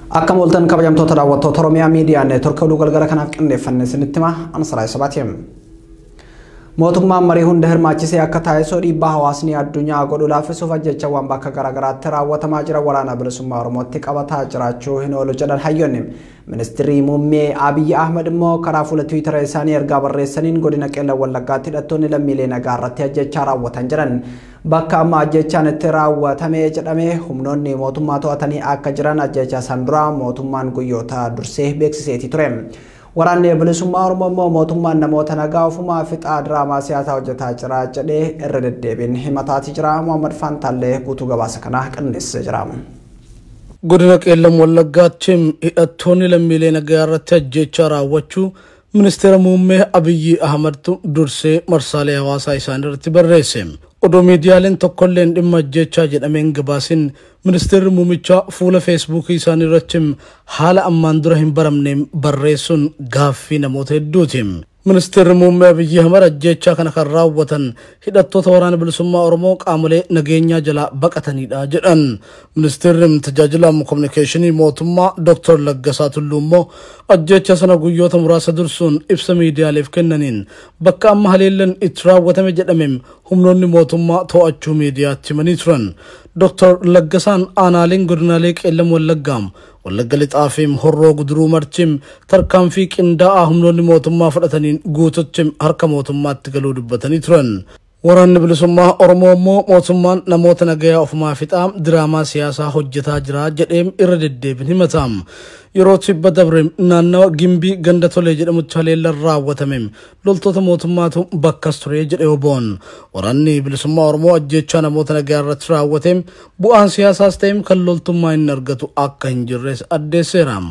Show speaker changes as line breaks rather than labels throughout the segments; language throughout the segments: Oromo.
Akkam oltan kabajamtoota daawwattoota Oromiyaa Miidiyaa Neetwork oduu galgala kanaaf qindeeffanne isinitti hima Ansaraay Sabaatiim. Mootummaan marii hunda hirmaachisee akka taasisuu dhiibbaa hawaasni addunyaa godhu laaffisuuf ajjechawwan bakka garaagaraatti raawwatamaa jira waraana bilisummaa Oromootti qabataa jiraachuu hin oolu jedhan hayyoonni. Ministeerri Muummee Abiy Ahmed immoo karaa fuula Twitter isaanii ergaa barreessaniin godina Qeellam Wallaggaatti hidhattoonni lammiilee nagaa irratti ajjechaa raawwatan jedhan. Bakka amma ajjechaan itti raawwatame jedhamee humnoonni mootummaa to'atanii akka jiran ajjechaa san dura mootummaan guyyoota dursee beeksiseeti ture. Waraanni bilisummaa Oromoo mootummaan namoota nagaa ofumaa fixaa diraamaa siyaasaa hojjetaa jira jedhee irra deddeebiin himataati jira. Muhammad Fantaallee guutuu gabaasa kana qindeessee jira.
Godina Qeellam Wallaggaatti hidhattoonni lammiilee nagaa irratti ajjechaa raawwachuu Ministeera Muummee Abiy Ahmed dursee marsaalee hawaasaa isaanii irratti barreesse. Odoo miidiyaaleen tokkolleen dhimma ajjechaa jedhameen gabaasin Ministeerri Muummicha fuula Facebook isaanii irratti haala ammaan dura hin baramneen barreessuun gaaffii namoota hedduuti. Ministeerri Muummee Abiy Ahmed ajjechaa kana kan raawwatan hidhattoota waraana bilisummaa Oromoo qaamolee nageenyaa jala baqatanidha jedhan. Ministeerri tajaajila kominikeeshinii mootummaa Dr. Laggasaa Tulluu immoo ajjecha sana guyyoota muraasa dursuun ibsa miidiyaaleef kennaniin bakka amma haleellaan itti raawwatame jedhameen humnoonni mootummaa to'achuu miidiyaatti himanii turan. Dr. Laggasaan aanaaleen godinaalee Qeellam Wallaggaam Wallagga Lixaafiim Horroo Guduruu Marchiim tarkaanfii qindaa'aa humnoonni mootummaa fudhataniin guututti harka mootummaatti galuu dubbatanii turan. Waraanni bilisummaa Oromoo immoo mootummaan namoota nagaa ofumaa fixaa diraamaa siyaasaa hojjetaa jira jedhee irra deddeebiin himata. Yeroo tibba dabre naannawa Gimbii ganda tolee jedhamutti haleellaan raawwatame loltoota mootummaatu bakkas ture jedhe oboon. Waraanni bilisummaa Oromoo ajjechaa namoota nagaa irratti raawwate bu'aan siyaasaas ta'e kan loltummaa hin argatu akka hin jirres addeesseera.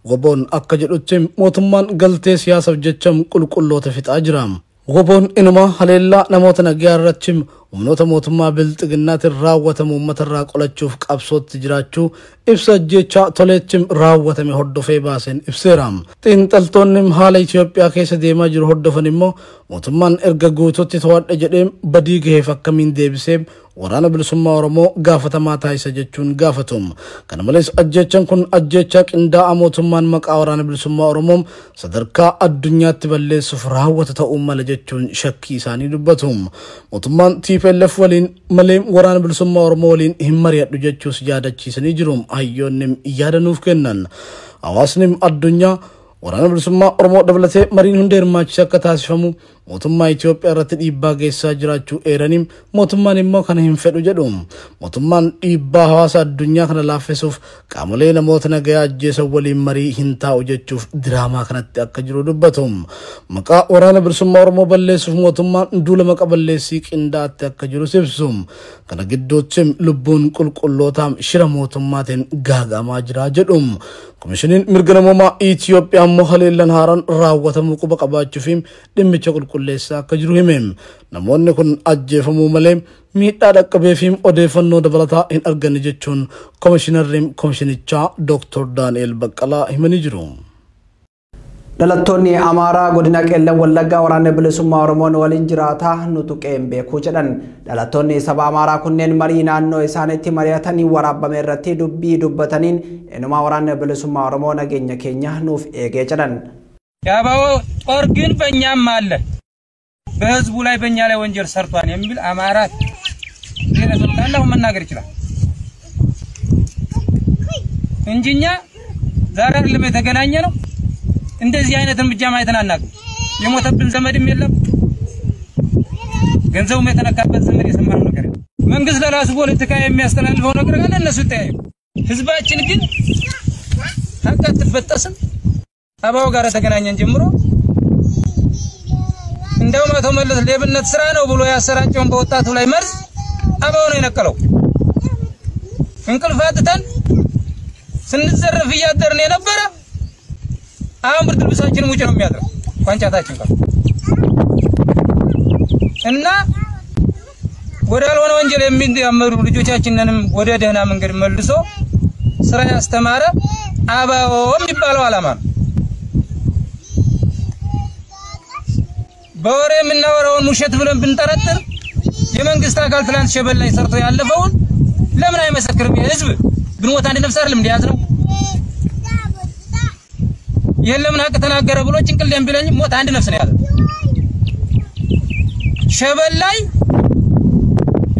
Oboon akka jedhutti mootummaan galtee siyaasaaf jecha qulqulloota fixaa jira. Oboon inuma haleellaa namoota nagaa irratti humnoota mootummaa bilxiginnaatiin raawwatamu uummata irraa qolachuuf qabsootti jiraachuu ibsa ajjechaa toleetti raawwatame hordofee baaseen ibseera. Xiinxaltoonni haala Itoophiyaa keessa deemaa jiru hordofan immoo mootummaan erga guutuutti to'adhe jedhee badii gaheef akkamiin deebisee waraana bilisummaa Oromoo gaafatamaa taasisa jechuun gaafatu. Kana malees ajjechaan kun ajjechaa qindaa'aa mootummaan maqaa waraana bilisummaa Oromoo sadarkaa addunyaatti balleessuuf raawwata ta'uu mala jechuun shakkii isaanii dubbatu. Mootummaan TPLF waliin malee waraana bilisummaa Oromoo waliin hin mari'adhu jechuus yaadachiisanii jiru. Hayyoonni yaada nuuf kennan. Hawaasni addunyaa waraana bilisummaa Oromoo dabalatee mariin hunda hirmaachisee akka taasifamu mootummaa Itoophiyaa irratti dhiibbaa geessaa jiraachuu eeranii mootummaan immoo kana hin fedhu jedhu. Mootummaan dhiibbaa hawaasa addunyaa kana laaffisuuf qaamolee namoota nagaa ajjeesan waliin marii hin taa'u jechuuf diraamaa kanatti akka jiru dubbatu. Maqaa waraana bilisummaa Oromoo balleessuuf mootummaan duula maqaa balleessii qindaa'atti akka jiru ibsu. Kana gidduutti lubbuun qulqullootaa shira mootummaatiin gaagamaa jira jedhu. Komishiniin mirga namoomaa Itoophiyaa immoo haleellaan haaraan raawwatamuu quba qabaachuuf dhimmicha qulqulleessaa akka jiru hime. Namoonni kun ajjeefamuu malee miidhaa dhaqqabeef odeeffannoo dabalataa hin arganne jechuun komishinarri komishinichaa Dr. Daani'el Baqqalaa himanii jiru.
Dhalattoonni Amaaraa godina Qeellam Wallaggaa waraanni bilisummaa Oromoon waliin jiraata nutu qe'een beekuu jedhan. Dhalattoonni saba Amaaraa kunneen marii naannoo isaaniitti mari'atanii waraabame irratti dubbii dubbataniin enuma waraanni bilisummaa Oromoo nageenya keenya nuuf eegee jedhan.
ያባው ጦር ግን በእኛም አለ በህዝቡ ላይ በእኛ ላይ ወንጀል ሰርቷል የሚል አማራ ለተጣላው መናገር ይችላል እንጂኛ ዛሬ አይደለም የተገናኘ ነው እንደዚህ አይነት እርምጃ ማይተናናቅ የሞተብን ዘመድም የለም ገንዘቡም የተነካበት ዘመድ የሰማነው ነገር መንግስት ለራሱ ፖለቲካ የሚያስተላልፈው ነገር ካለ እነሱ ይተያዩ ህዝባችን ግን ታቀጥበጠስም አባው ጋር ተገናኘን ጀምሮ እንደው መቶ መለስ ለብነት ስራ ነው ብሎ ያሰራጨውን በወጣቱ ላይ መርዝ አባው ነው የነቀለው እንቅልፋተን ስንዘረፍ ያደርን የነበረ አሁን ብርድ ልብሳችን ሙጭ ነው የሚያድረው ቋንጫታችን ጋር እና ወደ አልሆነ ወንጀል የሚያመሩ ልጆቻችንንም ወደ ደህና መንገድ መልሶ ስራ ያስተማረ አባው የሚባለው ዓላማ ነው በወሬ የምናወራውን ሙሸት ብለን ብንጠረጥር የመንግስት አካል ትላንት ሸበል ላይ ሰርቶ ያለፈውን ለምን አይመሰክርም ህዝብ ግንቦት አንድ ነፍስ አይደለም እንዲያዝ ነው የለም ሀቅ ተናገረ ብሎ ጭንቅሌን ቢለኝ ሞት አንድ ነፍስ ነው ያለ ሸበል ላይ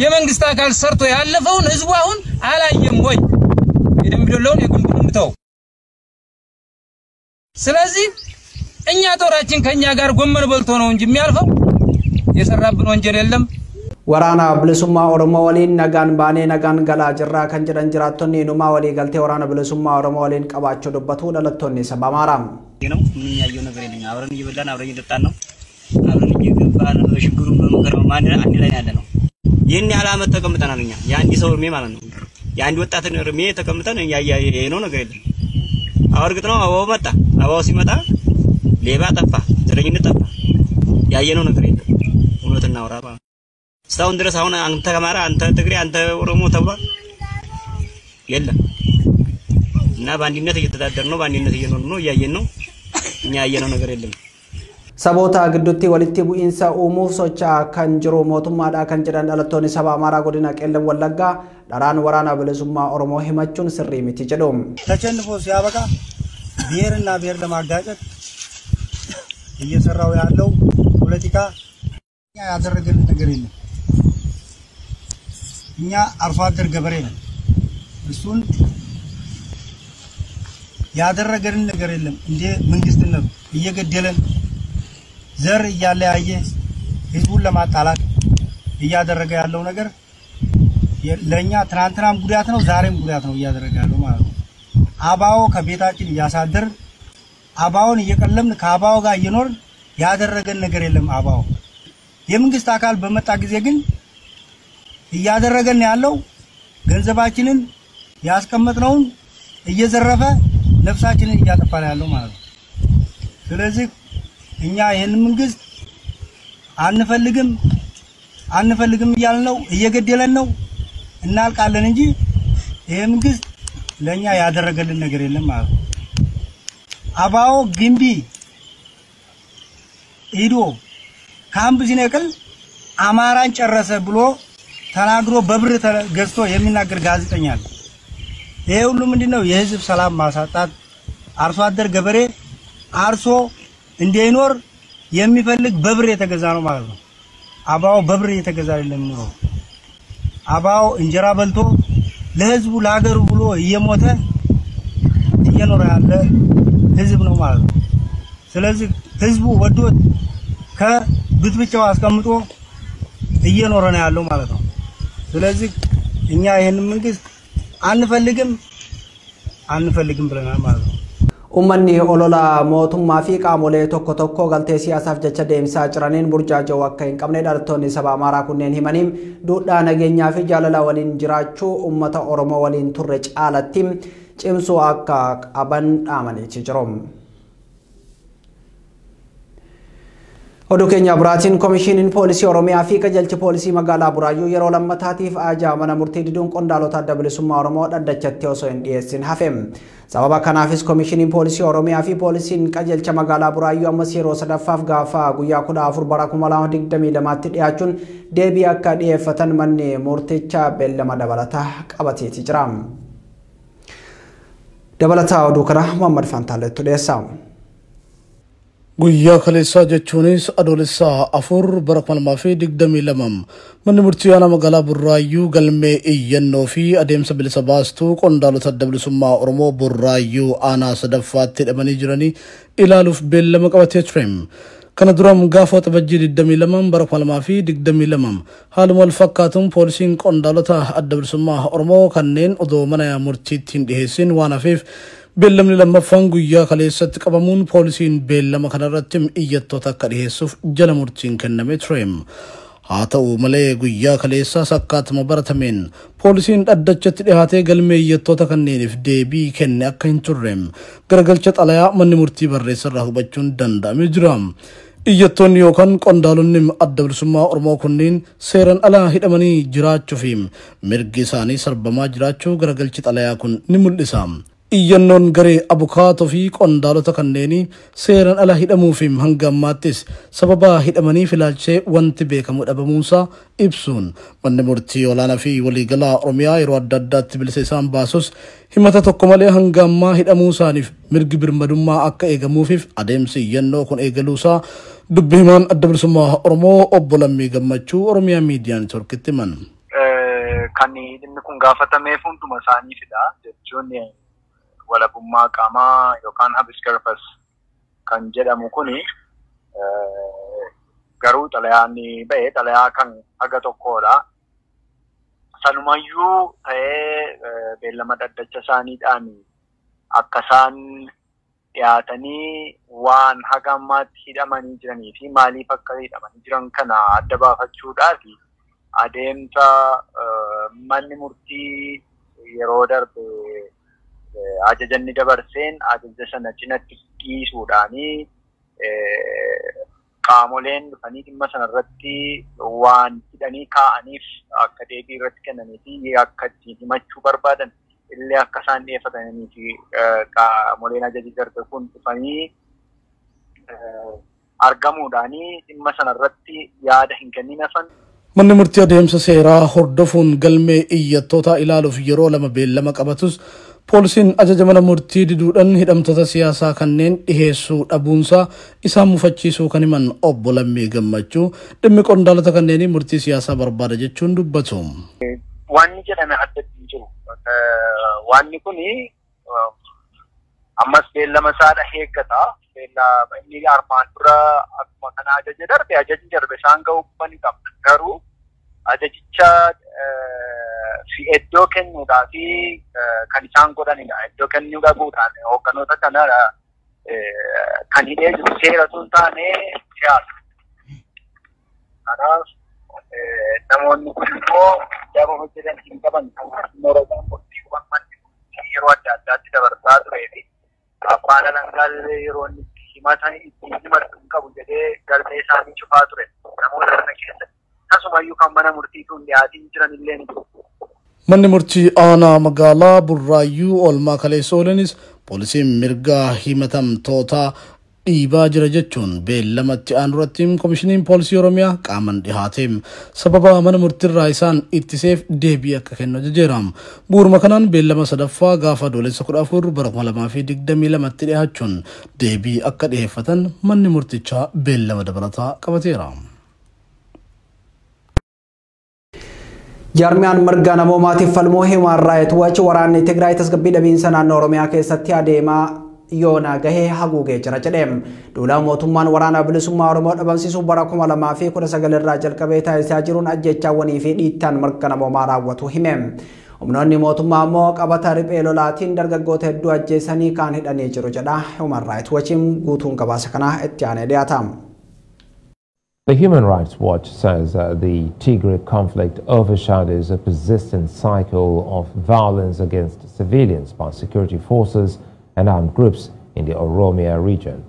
የመንግስት አካል ሰርቶ ያለፈውን ህዝቡ አሁን አላየም ወይ የደምቢዶሎውን የጉንጉኑን ተው ስለዚህ እኛ ጦራችን ከኛ ጋር ጎመን በልቶ ነው እንጂ የሚያልፈው የሰራብን ወንጀል የለም
ወራና ብልሱማ ኦሮሞ ወሊን ነጋን ባኔ ነጋን ገላ ጅራ ከንጀረን ጅራቶኒ ኑማ ወሊ ገልቴ ወራና ብልሱማ ኦሮሞ ወሊን ቀባቸው ደበቱ ለለቶኒ ሰባማራም
ነው ምን ያየው ነገር የለኝ አብረን እየበላን አብረን እየጠጣን ነው አብረን እየገባን በሽግሩን በመከረው ማን አንድ ላይ ያለ ነው ይሄን ያላመት ተቀምጠናል እኛ የአንድ ሰው እርሜ ማለት ነው የአንድ ወጣት እርሜ ተቀምጠን ያየ ነው ነገር የለም አወርግጥ ነው አባው መጣ አባው ሲመጣ ሌባ ጠፋ ዘረኝነት ጠፋ ያየነው ነገር የለም እውነትና ወራባ እስካሁን ድረስ አሁን አንተ ከማራ አንተ ትግሬ አንተ ኦሮሞ ተብሏል የለም እና ባንዲነት እየተዳደር ነው ባንዲነት እየኖር ነው ያየን ነው እኛ ያየነው ነገር የለም
ሰቦታ ግዱቲ ወልቲ ቡኢንሳ ኡሙፍ ሶቻ ከንጅሮ ሞቱማዳ ከንጀዳን አለቶኒ ሰባ አማራ ጎዲና ቀለም ወለጋ ዳራን ወራና ብልሱማ ኦሮሞ ሂማቹን ስሪ ሚትጀዶም
ተቸንፎ ሲያበቃ ብሔርና ብሔር ለማጋጨት እየሰራው ያለው ፖለቲካ ያደረገን ነገር የለም እኛ አርሶ አደር ገበሬ ነን እሱን ያደረገን ነገር የለም እንደ መንግስትነት እየገደለን ዘር እያለያየ ህዝቡን ለማጣላት እያደረገ ያለው ነገር ለኛ ትናንትናም ጉዳት ነው ዛሬም ጉዳት ነው እያደረገ ያለው ማለት ነው አባው ከቤታችን ያሳደር አባውን እየቀለምን ከአባው ጋር እየኖር ያደረገን ነገር የለም አባው የመንግስት አካል በመጣ ጊዜ ግን እያደረገን ያለው ገንዘባችንን ያስቀመጥነውን እየዘረፈ ነፍሳችንን እያጠፋ ያለው ማለት ነው ስለዚህ እኛ ይሄን መንግስት አንፈልግም እያልነው እየገደለን ነው እናልቃለን እንጂ ይሄ መንግስት ለኛ ያደረገልን ነገር የለም ማለት ነው አባው ግንቢ ሄዶ ካምፕ ሲነቅል አማራን ጨረሰ ብሎ ተናግሮ በብር ተገዝቶ የሚናገር ጋዜጠኛ አለ ይሄ ሁሉ ምንድነው የህዝብ ሰላም ማሳጣት አርሶ አደር ገበሬ አርሶ እንዲኖር የሚፈልግ በብር የተገዛ ነው ማለት ነው አባው በብር የተገዛ አይደለም ነው አባው እንጀራ በልቶ ለህዝቡ ለሀገሩ ብሎ እየሞተ እየኖረ ያለ ህዝብ ነው ማለት ነው ስለዚህ ህዝቡ ወዶት ከብትብቻው አስቀምጦ እየኖረ ነው ያለው ማለት ነው ስለዚህ እኛ ይሄን መንግስት አንፈልግም ብለናል ማለት ነው
ኡመኒ ኦሎላ ሞቱማ ፊ ቃሞሌ ቶኮ ገልቴ ሲያሳፍ ጀቸ ደምሳ ጭራኔን ቡርጃጆ ወከይን ቀምኔ ዳርቶኒ ሰባ አማራ ኩነን ሂመኒም ዱዳ ነገኛ ፊ ጃለላ ወሊን ጅራቹ ኡመተ ኦሮሞ ወሊን ቱረ ጫለቲም ጭምሱ አካ ቀበን ዳመኔ ችጅሮም ኦዱኬኛ ብራቲን ኮሚሽንን ፖሊሲ ኦሮሚያ ፊ ከጀልች ፖሊሲ መጋላ ቡራዩ የሮ ለመታቲፍ አጃ መነ ሙርቲ ዲዱን ቆንዳሎታ ደብልሱማ ኦሮሞ ደደቸቴው ሶ እንዲስን ሀፈም ሰበባ ከናፊስ ኮሚሽንን ፖሊሲ ኦሮሚያ ፊ ፖሊሲን ከጀልች መጋላ ቡራዩ አመሲሮ ሰደፋፍ ጋፋ ጉያ ኩዳ አፉር በራኩማላ ዲግደሚ ለማት ዲያቹን ዴቢ አካ ዲፈተን መኔ ሙርቲቻ በለማ ደበለታ ቀበቴ ትጅራም ደበለታ ኦዱከራ መሐመድ ፋንታለቱ ደሳም
guyyaa kaleessaa jechuunis adoolessaa afur bara 2022 manni murtii aanaa magaalaa Burraayyuu galmee iyyannoo fi adeemsa bilisa baastuu qondaalota adda bilisummaa Oromoo Burraayyuu aanaa sadaffaatti hidhamanii jiranii ilaaluuf beellama qabatee ture. Kana duram gaafa waxabajjii 22 bara 2022 haaluma wal fakkaatuun poolisiin qondaalota adda bilisummaa Oromoo kanneen odoo mana murtiitti hin dhiheessin waan hafeef beellamni lammaffaan guyyaa kaleessatti qabamuun poolisiin beellama kanarratti iyyattoota akka dhiheessuuf jala murtiin kennamee ture. haa ta'u malee guyyaa kaleessaas akkaatuma baratameen poolisiin dhaddachatti dhihaatee galmee iyyattoota kanneeniif deebii kenne akka hin turre garagalcha xalayaa manni murtii barreessarraa hubachuun danda'amee jira. iyyattoonni yookaan qondaalonni adda bilisummaa Oromoo kunniin seeran alaa hidhamanii jiraachuu fi mirgi isaanii sarbamaa jiraachuu garagalchi xalayaa kun ni mul'isa. iyyannoon garee abukaatoo fi qondaalota kanneenii seeraan ala hidhamuufi hanga ammaattis sababa hidhamanii filaalchee wanti beekamu dhabamuunsaa ibsuun manni murtii olaanaa fi waliigalaa Oromiyaa yeroo adda addaatti bilisa isaan baasus himata tokko malee hanga ammaa hidhamuu isaaniif mirgi birmadummaa akka eegamuufiif adeemsi iyyannoo kun eegaluusaa dubbi himaan adda bilisummaa Oromoo obbo Lammii Gammachuu Oromiyaa Miidiyaa Neetworkitti himan.
Kan inni kun gaafatameef hunduma isaaniifidha jechuun walabummaa qaamaa yookaan habeas corpus kan jedhamu kuni garuu xalayaan ba'e xalayaa kan haga tokkodha. Sanumayyuu ta'ee beellama dhaddacha isaaniidhaan akka isaan dhiyaatanii waan haga ammaatti hidhamanii jiranii fi maaliif akka hidhamanii jiran kana adda baafachuudhaaf adeemsa manni murtii yeroo darbe ajajanni dabarseen ajaja sana cinatti dhiisuudhaanii qaamoleen dhufanii dhimma sana irratti waan hidhanii kaa'aniif akka deebii irratti kennanii fi akka ittiin himachuu barbaadan illee akka isaan dhiyeeffatanii fi qaamoleen ajaji darbe kun dhufanii argamuudhaanii dhimma sana irratti yaada hin kennin hafan.
Manni murtii adeemsa seeraa hordofuun galmee iyyattoota ilaaluuf yeroo lama beellama qabatus poolisiin ajaja mana murtii diduudhaan hidhamtoota siyaasaa kanneen dhiheessuu dhabuunsaa isaan mufachiisuu kan himan obbo Lammii Gammachuu dhimmi qondaalota kanneenii murtii siyaasaa barbaada jechuun dubbatu.
Wanni jedhame addatti hin jiru. Wanni kuni ammas beellama isaadha eeggata. Beellama inni armaan dura akkuma kana ajajni darbe isaan ga'uu ni qabna. Garuu ajajicha fi iddoo kennuudhaa fi kan isaan godhanidha. Iddoo kennuu dhabuudhaan hoogganoota kana kan hidhee jiru seera sun taane siyaasa. Kanaaf namoonni kun immoo jaba hojjetan hin qaban kan Oromoon murtii hubanni yeroo adda addaatti dabarsaa turee fi abbaan alangaa yeroo inni himatan ittiin himatu hin qabu jedhee galmee isaanii cufaa ture. Namoota kana keessatti akkasumayyuu kan mana murtiituun dhiyaatiin jiran illee ni jiru.
Manni murtii aanaa magaalaa Burraayyuu oolmaa kaleessa oolanis poolisiin mirgaa himatamtoota dhiibaa jira jechuun beellamatti aanuratti komishiniin poolisii Oromiyaa qaaman dhihaateem sababa mana murtiirraa isaan ittiseef deebii akka kennu ajajeeraam. Bu'uuruma kanaan beellama sadaffaa gaafa adoolessa 14 bara 2022tti dhihaachuun deebii akka dhiheeffatan manni murtichaa beellama dabalataa qabateera.
Jarmiyaan mirga namoomaatiif falmuu Human Rights Watch waraanni Tigraay tasgabbii dhabiinsa naannoo Oromiyaa keessatti adeemaa yoona gahee haguugee jira jedheem. Duula mootummaan waraana bilisummaa Oromoo dhabamsiisuu bara 2019 irraa jalqabee taasisaa jiruun ajjechaawwanii fi dhiittaan mirga namoomaa raawwatu himeem. Humnoonni mootummaa immoo qabata riphee lolaatiin dargaggoota hedduu ajjeesanii kaan hidhanii jiru jedha. Human Rights Watchiin guutuun gabaasa kanaa itti aanee dhiyaataam.
The Human Rights Watch says the Tigray conflict overshadows a persistent cycle of violence against civilians by security forces and armed groups in the Oromia region.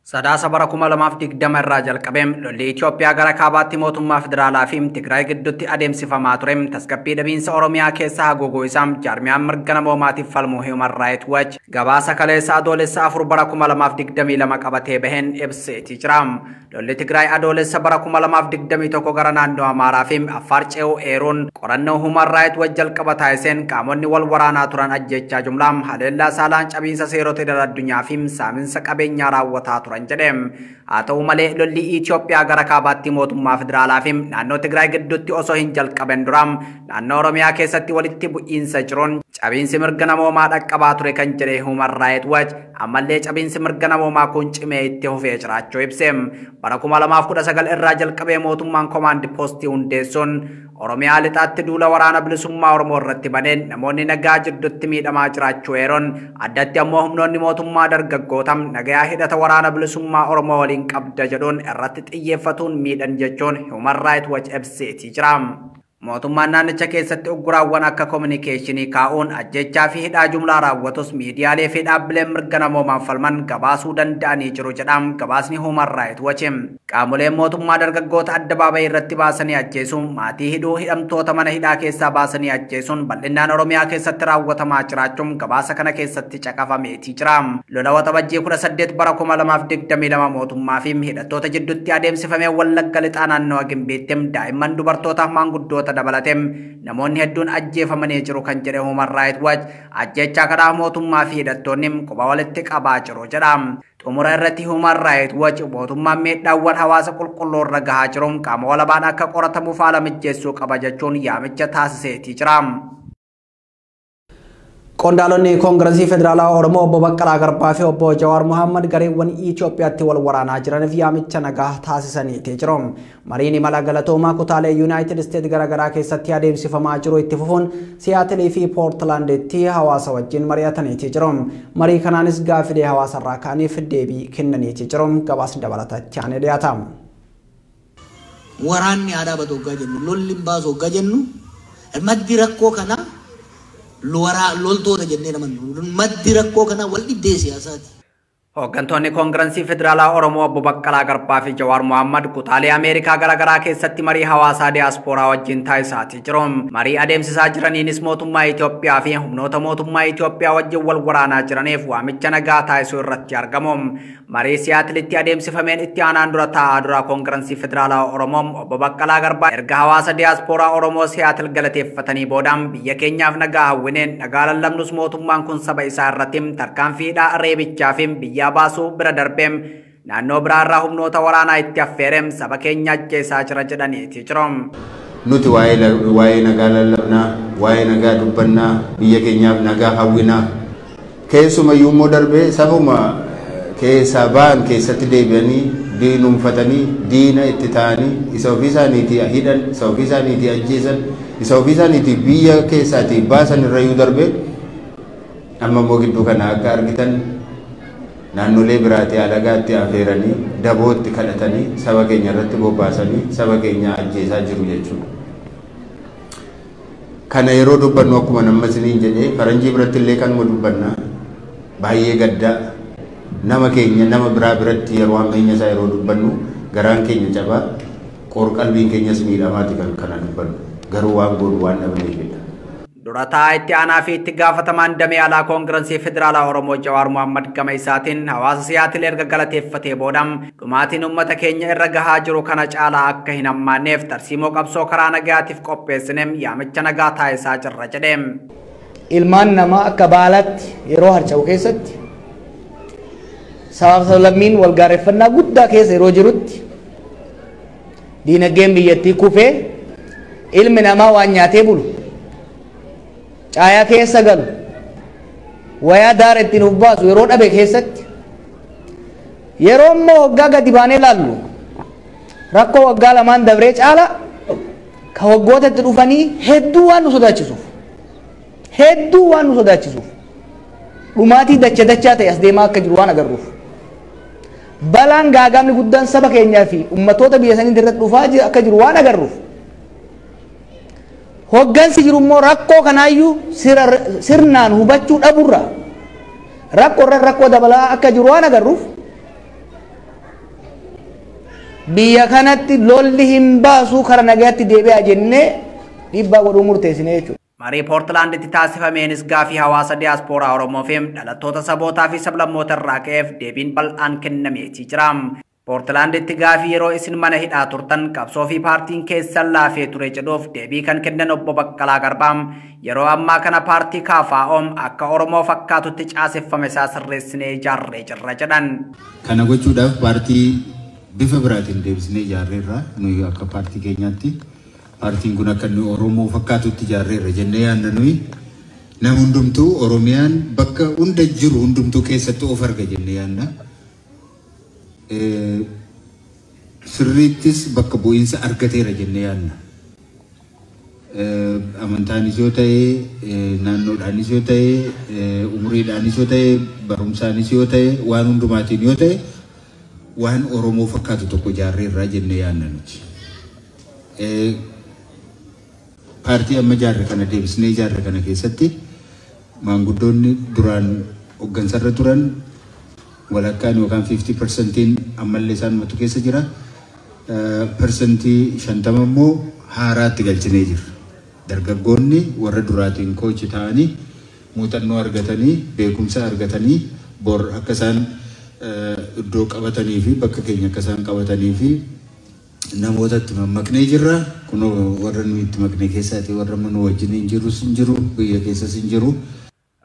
Sadaasa bara 2020 irraa jalqabeem lolli Itoophiyaa gara kaabaatti mootummaa federaalaa fi Tigraay gidduutti adeemsifamaa tureem tasgabbii dhabiinsa Oromiyaa keessa haguuguu isaam jaarmiyaan mirga namoomaatiif falmuu Human Rights Watch gabaasa kaleessa adoolessa 4 bara 2022 qabatee baheen ibseetii jiraam. Lolli Tigraay adoolessa bara 2021 gara naannoo Amaaraa fi Affaar ce'uu eeruun qorannoo Human Rights Watch jalqaba taasiseen qaamonni wal waraanaa turan ajjechaa jumlaam haleellaa saalaan cabiinsa seerota idil addunyaa fi saaminsa qabeenyaa raawwataa turan jedheem. Haa ta'u malee lolli Itoophiyaa gara kaabaatti mootummaa federaalaa fi naannoo Tigraay gidduutti osoo hin jalqaben duraam naannoo Oromiyaa keessatti walitti bu'iinsa jiruun cabiinsi mirga namoomaa dhaqqabaa ture kan jedhe Human Rights Watch ammallee cabiinsi mirga namoomaa kun cimee itti fufee jiraachuu ibseem. Bara 2019 irraa jalqabee mootummaan Command Post hundeessuun Oromiyaa lixaatti duula waraana bilisummaa Oromoo irratti baneen namoonni nagaa jidduutti miidhamaa jiraachuu eeruun addatti ammoo humnoonni mootummaa dargaggootam nagaa hidhata waraana bilisummaa Oromoo waliin qabda jedhuun irratti xiyyeeffatuun miidhan jechuun Human Rights Watch ibseetii jira. mootummaan naannicha keessatti ugguraawwan akka kominikeeshinii kaa'uun ajjechaa fi hidhaa jumlaa raawwatus miidiyaalee fi dhaabbileen mirga namoomaan falman gabaasuu danda'anii jiru jedham gabaasni Human Rights Watch. Qaamoleen mootummaa dargaggoota addabaabayii irratti baasanii ajjeesuun maatii hidhuu hidhamtoota mana hidhaa keessaa baasanii ajjeesuun bal'inaan Oromiyaa keessatti raawwatamaa jiraachuun gabaasa kana keessatti caqafameetii jira. Lola waxabajjii 18 bara 2022 mootummaa fi hidhattoota jidduutti adeemsifamee Wallagga lixaa naannoo Gimbiitti daa'imman dubartootaaf maanguddoota dabalateem namoonni hedduun ajjeefamanii jiru kan jedhe Human Rights Watch ajjechaa kana mootummaa fi hidhattoonni quba walitti qabaa jiru jedha. Xumura irratti Human Rights Watch mootummaan miidhaawwan hawaasa qulqulluu irra gahaa jiruun qaama walabaan akka qoratamuuf haala mijeessuu qaba jechuun yaamicha taasiseetii jira. Qondaalonni Koongireesii Federaalaa Oromoo obbo Baqqalaa Garbaa fi obbo Jawaar Mohaammed gareewwan Itoophiyaatti wal waraanaa jiraniif yaamicha nagaa taasisaniitii jiru. Mariin imala galatoomaa kutaalee Yuunaayitid Isteet garaagaraa keessatti adeemsifamaa jiru itti fufuun Siyaatilii fi Poortilaanditti hawaasa wajjin mari'ataniitii jiru. Marii kanaanis gaaffilee hawaasarraa ka'aniif deebii kennaniitii jiru. Gabaasni dabalatatti aanee dhiyaata.
Waraanni aadaa batoogaa jennu lolli baasoo gaa jennu maddi rakkoo kana loltoota jennee namannu maddi rakkoo kana wal dhibdee siyaasaati.
Hooggantoonni Koongireesii Federaalaa Oromoo obbo Baqqalaa Garbaa fi Jawaar Mohaammed kutaalee Ameerikaa garaagaraa keessatti marii hawaasaa diyaaspooraa wajjin taasisaatii jiru. Marii adeemsisaa jiraniinis mootummaa Itoophiyaa fi humnoota mootummaa Itoophiyaa wajjin wal waraanaa jiraniif waamicha nagaa taasisuu irratti argamu. Marii Siyaatilitti adeemsifameen itti aanaan dura taa'aa dura Koongireesii Federaalaa Oromoo obbo Baqqalaa Garbaa erga hawaasa diyaaspooraa Oromoo Siyaatil galateeffatanii boodaan biyya keenyaaf nagaa hawwineen nagaa lallabnus mootummaan kun saba isaa irratti tarkaanfiidhaa reebichaa fi biyya baasuu bira darbeem naannoo biraarraa humnoota waraanaa itti affeereem saba keenya ajjeesaa jira jedhaniiti jiru.
Nuti waa'ee nagaa lallabnaa, waa'ee nagaa dubbannaa, biyya keenyaaf nagaa hawwinaa. Keessumayyuu immoo darbee sabuma keessaa ba'an keessatti deebi'anii diinumfatanii diina itti ta'anii isa ofii isaaniitii hidhan, isa ofii isaaniitii ajjeesan, isa ofii isaaniitii biyya keessaatii baasan irrayyuu darbee amma immoo gidduu kana akka argitan naannolee biraatii alagaatti affeeranii dabootti kadhatanii saba keenya irratti bobbaasanii saba keenya ajjeesaa jiru jechuudha. Kana yeroo dubbannu akkuma nama isiniin jedhee faranjii biratti illee kanuma dubbannaa baay'ee gaddaa nama keenya nama biraa biratti yeroo hammeenya isaa yeroo dubbannu garaan keenya cabaa qalbiin keenyas miidhamaati kan kana dubbannu garuu waan godhu waan dhabneefidha.
Durataa itti aanaa fi itti gaafatamaan damee alaa Koongireesii Federaalaa Oromoo Jawaar Mohaammed gama isaatiin hawaasa Siyaatil erga galateeffatee boodam dhumaatiin uummata keenya irra gahaa jiru kana caalaa akka hin hammaanneef tarsiimoo qabsoo karaa nagaatiif qopheessineem yaamicha nagaa taasisaa jirra jedheem.
Ilmaan namaa akka baalaatti yeroo harca'u keessatti sababa lammiin wal gaarreeffannaa guddaa keessa yeroo jirutti diinagdeen biyyattii kufee ilmi namaa waan nyaatee bulu caayaa keessa galu wayaa daara ittiin ubbaasu yeroo dhabe keessatti yeroo immoo waggaa gadi baanee laallu rakkoo waggaa lamaan dabree caala ka waggoota itti dhufanii hedduu waan nu sodaachisuuf dhumaatii dachaa ta'e as deemaa akka jiru waan agarruuf balaan gaagaamni guddaan saba keenyaa fi ummatoota biyya sanii irratti dhufaa akka jiru waan agarruuf hoggansi jiru immoo rakkoo kanaayyuu sirnaan hubachuu dhaburra rakkoo dabalaa akka jiru waan agarruuf biyya kanatti lolli hin baasuu kara nagaatti deebi'aa jennee dhiibbaa godhuu murteessine jechuudha.
Marii Poortilaanditti taasifameenis gaafii hawaasa diyaaspooraa Oromoo fi dhalattoota sabootaa fi sablammoota irraa ka'eef deebiin bal'aan kennameetii jira. Poortilaanditti gaafii yeroo isin mana hidhaa turtan qabsoo fi paartiin keessan laafee ture jedhuuf deebii kan kennan obbo Baqqalaa Garbaam yeroo ammaa kana paartii KFO'n akka Oromoo fakkaatutti caaseffame isaa sirreessinee ijaarree jirra jedhan.
Kana gochuudhaaf paartii bifa biraatiin deebisnee ijaarreerra nuyi akka paartii keenyaatti. Paartiin kun akka inni Oromoo fakkaatutti ijaarreerra jennee yaadna nuyi nama hundumtuu Oromiyaan bakka hunda jiru hundumtuu keessatti of arga jennee yaadna. Sirriittis bakka bu'iinsa argateera jennee yaadna. Amantaanis yoo ta'e, naannoodhaanis yoo ta'e, umuriidhaanis yoo ta'e, barumsaanis yoo ta'e, waan hundumaatiin yoo ta'e, waan Oromoo fakkaatu tokko ijaarreerra jennee yaadna nuti. paartii amma jaarre kana deebisnee jaarre kana keessatti maanguddoonni duraan hooggansarra turan walakkaan yookaan 50% ammallee isaan matu keessa jira. Persentii 50 immoo haaraatti galchinee jirra. Dargaggoonni warra duraatiin koochi ta'anii muuxannoo argatanii beekumsa argatanii bor akka isaan iddoo qabatanii fi bakka keenya akka isaan qabatanii fi namoota itti mammaknee jirra. Kun warra nuyi itti maknee keessaati warra nu wajjin hin jiru biyya keessas hin jiru.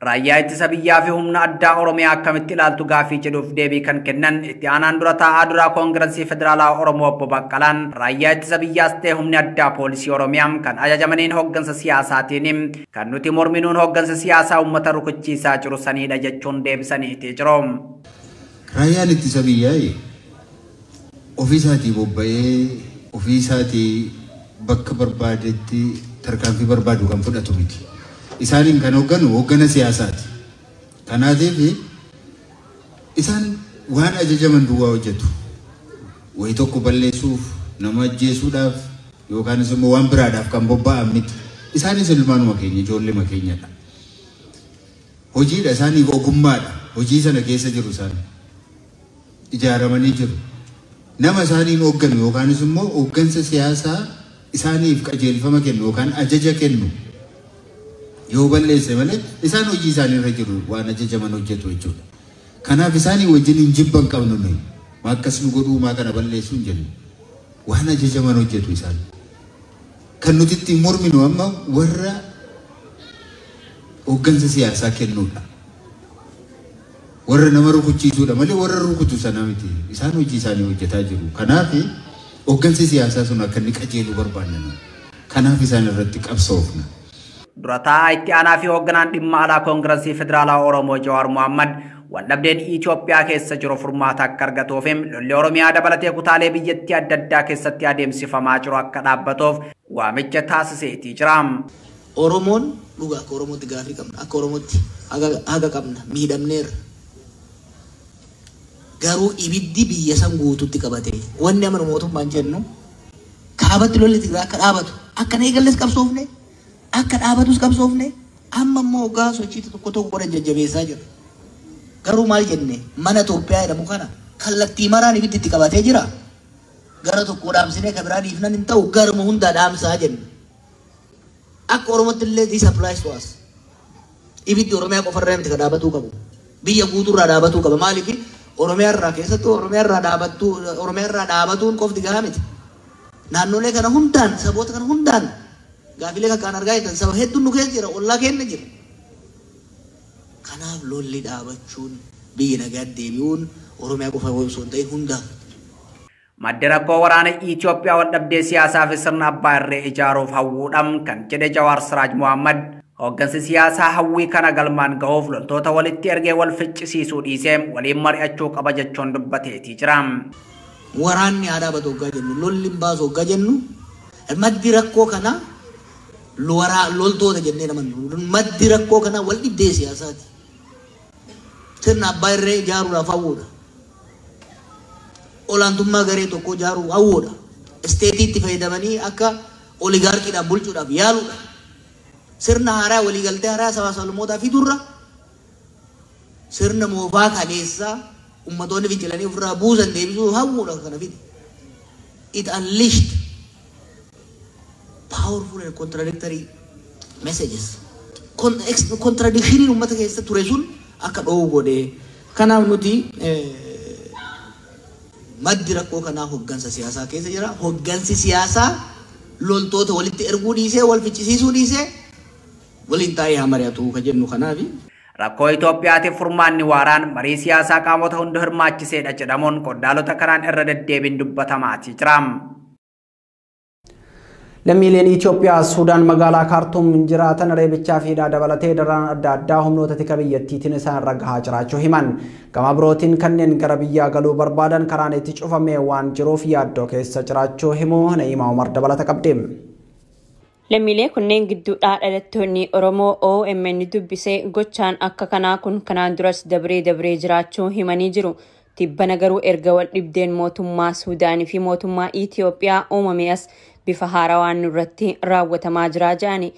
Raayyaa ittisa biyyaa fi humna addaa Oromiyaa akkamitti ilaaltu gaafii jedhuuf deebii kan kennan itti aanaan dura taa'aa duraa Koongirensii Federaalaa Oromoo Obbo Baqqalaan raayyaa ittisa biyyaas ta'e humni addaa poolisii Oromiyaa kan ajajamaniin hooggansa siyaasaatiin kan nuti morminuun hooggansa siyaasaa uummata rukuchiisaa jiru sanidha jechuun deebisaniiti jiru.
Raayyaan ittisa biyyaa ofiisaatii bobba'ee ofiisaatii bakka barbaadetti tarkaanfii barbaadu kan fudhatu miti. Isaanin kan hooggana siyaasaati. Kanaatiif isaan waan ajajaman duwwaa hojjetu. Wayi tokko balleessuuf, nama ajjeesuudhaaf yookaan immoo waan biraadhaaf kan bobba'an miti. Isaanis ilmaanuma keenya, ijoollee keenyadha. Hojiidha isaaniif ogummaadha. Hojii sana keessa jiru isaan. Ijaaramanii jiru. Nama isaaniin hoogganu yookaan immoo hooggansa siyaasaa isaaniif qajeelfama kennu yookaan ajaja kennu. Yoo balleesse malee isaan hojii isaanii irra jiru waan ajajaman hojjetu jechuudha. Kanaaf isaanii wajjin hin jibban qabnu nuyi. Akkas nu godhuu maa kana balleessuu hin jennu. Waan ajajaman hojjetu isaan. Kan nuti ittiin morminu amma warra hooggansa siyaasaa kennuudha. Warra nama rukuchiisuudha malee warra rukutu sana miti. Isaan hojii isaanii hojjetaa jiru. Kanaaf hooggansi siyaasaa sun akka inni qajeelu barbaanna. Kanaaf isaan irratti qabsoofna.
Durataa itti aanaa fi hoogganaan dhimma alaa Koongirensii Federaalaa Oromoo Jawaar Mohammad waldhabdeen Itoophiyaa keessa jiru furmaata akka argatuuf lolli Oromiyaa dabalatee kutaalee biyyattii adda addaa keessatti adeemsifamaa jiru akka dhaabbatuuf waamicha taasiseetii jira.
Oromoon dhugaa akka Oromootti gaafii qabna. Akka Oromootti haga qabna. Miidhamneerra. Garuu ibiddi biyya san guututti qabate. Wanni amanu mootummaan jennu kaabatti lolli Tigraay akka dhaabatu akka na eegalles qabsoofne. Akka dhaabatus qabsoofne amma immoo hoggaa sochii tokko godhan jajjabeessaa jira. Garuu maal jenne mana Itoophiyaa jedhamu kana kallattii maraan ibiddi itti qabatee jira. Gara tokko dhaamsinee kan biraa dhiifnan hin ta'u garuma hundaa dhaamsaa jenne. Akka Oromootti illee this applies to us. Ibiddi Oromiyaa qofarraa miti kan dhaabatuu qabu. Biyya guutuurraa dhaabatuu qaba. Maaliif Oromiyaa irraa keessattuu Oromiyaa irraa dhaabatuun qofti gahaa miti. Naannolee kana hundaan saboota kana hundaan gaafilee kan argaa jirtan saba hedduun nu keessa jira ollaa keenya jira. Kanaaf lolli dhaabachuun biyya nagaa deebi'uun Oromiyaa qofa osoo hin ta'in hundaa.
Madda rakkoo waraana Itoophiyaa waldhabdee siyaasaa fi sirna abbaa irree ijaaruuf hawwuudhaan kan jedhe Jawaar Siraaj Mohammad hooggansi siyaasaa hawwii kana galmaan ga'uuf loltoota walitti ergee wal ficcisiisuu dhiisee waliin mari'achuu qaba jechuun dubbateetii jira.
Waraanni haa dhaabatu hoggaa jennu lolli hin baasu hoggaa jennu maddi rakkoo kana loltoota jennee namannu maddi rakkoo kana wal dhibdee siyaasaati. Sirna abbaa irree ijaaruudhaaf hawwuudha. Olaantummaa garee tokko ijaaruu hawwuudha. Isteetiitti fayyadamanii akka oligaarkiidhaan bulchuudhaaf yaaluudha. Sirna haaraa waliigaltee haaraa sabaa sablammootaa fi durra sirna moofaa kaleessaa ummatoonni fincilanii ofirraa buusan deebisuu hawwuudha kana fide. It unleashed powerful and contradictory messages. Contradiction ummata keessa ture sun akka dhoowwu godhee. Kanaaf nuti maddi rakkoo kanaa hoggansa siyaasaa keessa jira. Hoggansi siyaasaa loltoota walitti erguu dhiisee wal ficcisiisuu dhiisee waliin taa'ee haa mari'atu kan jennu kanaafi.
Rakkoo Itoophiyaatiif furmaanni waaraan marii siyaasaa qaamota hunda hirmaachiseedha jedhamuun qondaalota kanaan irra deddeebiin dubbatamaatii jira. Lammiileen Itoophiyaa Suudaan magaalaa Kaartuum jiraatan reebichaa fi dabalatee dararaan adda addaa humnoota tika biyyattiitiin isaan irra gahaa jiraachuu himan. Gama birootiin kanneen gara biyyaa galuu barbaadan karaan itti cufamee waan jiruuf yaaddoo keessa jiraachuu himu Na'imaa Umar dabalata qabdi.
Lammiilee kunneen gidduudhaa dhalattoonni Oromoo OMN dubbisee gochaan akka kanaa kun kanaan duras dabree jiraachuu himanii jiru. Tibbana garuu erga wal dhibdeen mootummaa Suudaanii fi mootummaa Itoophiyaa uumame as bifa haarawaan nurratti raawwatamaa jira jedhani.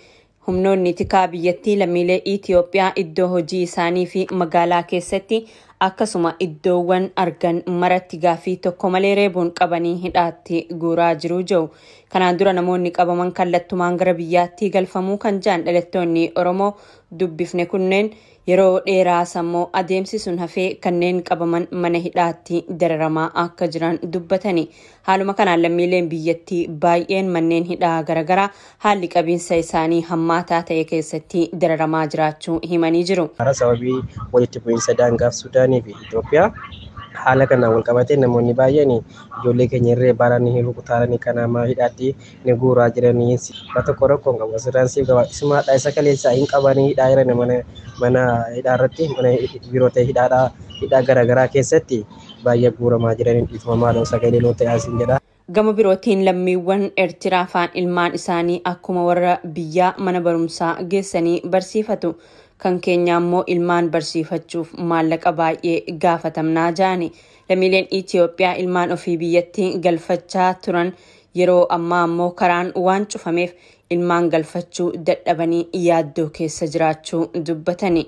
Humnoonni tikaa biyyattii lammiilee Itoophiyaa iddoo hojii isaanii fi magaalaa keessatti akkasuma iddoowwan argan maratti gaafii tokko malee reebuun qabanii hidhaatti guuraa jiru jedhu. Kanaan dura namoonni qabaman kallattumaan gara biyyaatti galfamuu kan jiran dhalattoonni Oromoo dubbifne kunneen yeroo dheeraa sammuu adeemsisuun hafee kanneen qabaman mana hidhaatti dararamaa akka jiran dubbatani. Haaluma kanaan lammiileen biyyattii baay'een manneen hidhaa garaagaraa haalli qabiinsa isaanii hammaataa ta'e keessatti dararamaa jiraachuu himanii jiru.
Sababii walitti bu'iinsa daangaaf Suudaanii fi Itoophiyaa haala kanaan wal qabatee namoonni baay'een ijoollee keenya irree baaranii rukutaalanii kanaamaa hidhaatti ni guuraa jiranii tokko rakkoon qabu asirraan siif gabaabsisumaadha isa kaleessaa hin qabanii hidhaa jiran mana hidhaa irratti mana biirota hidhaa garaagaraa keessatti baay'ee guuramaa jiranii dhiifamaadha sagalee loo ta'e asiin jedha.
Gama birootiin lammiiwwan Eertiraa afaan ilmaan isaanii akkuma warra biyyaa mana barumsaa geessanii barsiifatu. Kan keenya ammoo ilmaan barsiifachuuf maallaqa baay'ee gaafatamnaa jedhani. Lammiileen Itoophiyaa ilmaan ofii biyyatti galfachaa turan yeroo ammaa ammoo karaan waan cufameef ilmaan galfachuu dadhabanii yaaddoo keessa jiraachuu dubbatani.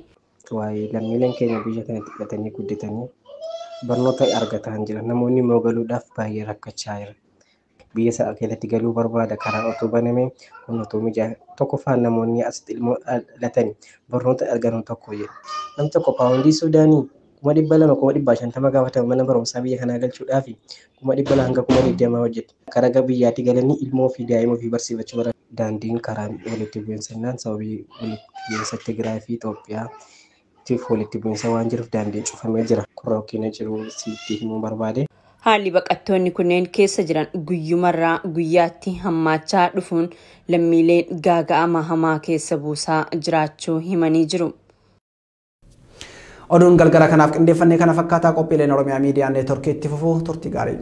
Waa'ee lammiileen keenya biyya kanatti hidhatanii guddatanii barnoota argataa jiran namoonni immoo galuudhaaf baay'ee rakkachaa jiran. Biyya isaa keessatti galuu barbaada karaa otoo baname kun otoo mijaa tokkoffaan namoonni asitti ilmoo dhalatanii barnoota argatan tokko jedhu. Namni tokko paawundii Suudaanii 200 250 gaafatama mana barumsaa biyya kanaa galchuudhaaf 200 hanga 20 hojjeta. Karaa biyyaatti galanii ilmoo fi daa'ima ofii barsiifachuu bara daandiin karaan walitti bu'insannaan sababii walitti bu'insa Tigraay fi Itoophiyaa tiif walitti bu'insa waan jiruuf daandiin cufamee jira. Korookiina jiru sitti himuu barbaade.
Haalli baqattoonni kunneen keessa jiran guyyumarraa guyyaatti hammaachaa dhufuun lammiileen gaaga'ama hamaa keessa buusaa jiraachuu himanii jiru.
Oduun galgala kanaaf qindeeffannee kana fakkaataa qophiileen Oromiyaa Miidiyaa Neetworkii itti fufuu turtii gaarii.